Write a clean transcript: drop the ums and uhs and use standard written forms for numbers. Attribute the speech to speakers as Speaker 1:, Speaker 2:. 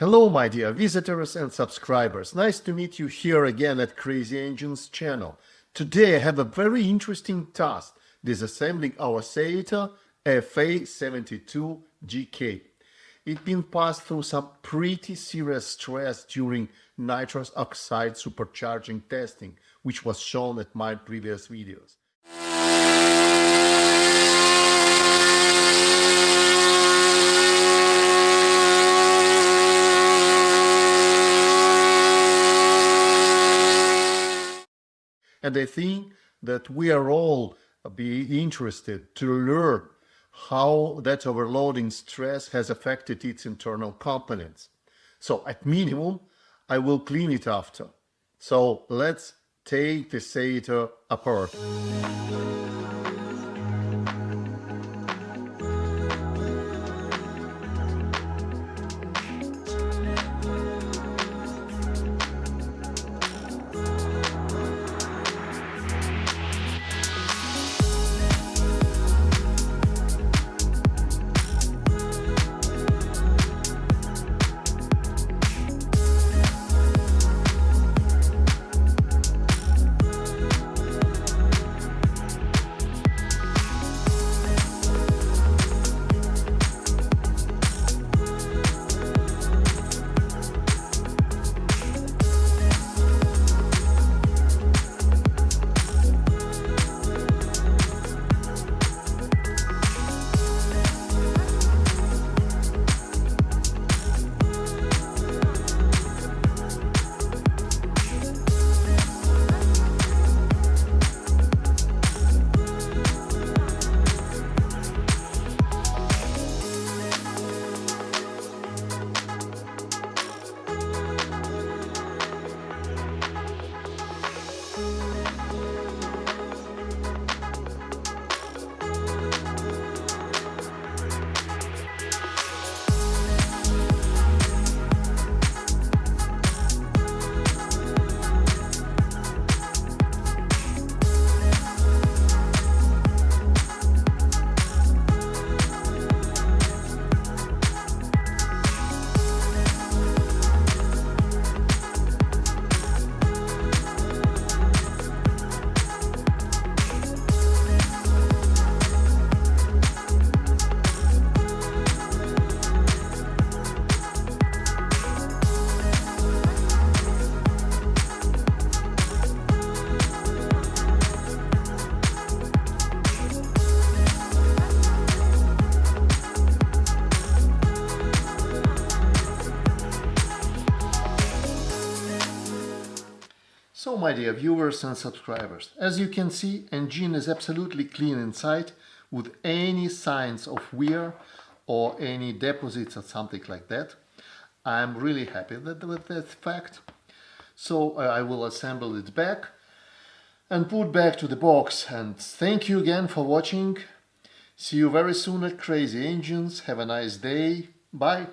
Speaker 1: Hello my dear visitors and subscribers, nice to meet you here again at Crazy Engines channel. Today I have a very interesting task, disassembling our Saito FA72 GK. It's been passed through some pretty serious stress during nitrous oxide supercharging testing, which was shown at my previous videos. And I think that we are all be interested to learn how that overloading stress has affected its internal components. So at minimum, I will clean it after. So let's take the Saito apart. So my dear viewers and subscribers, as you can see, engine is absolutely clean inside with any signs of wear or any deposits or something like that. I'm really happy with that fact. So I will assemble it back and put back to the box. And thank you again for watching. See you very soon at Crazy Engines. Have a nice day. Bye.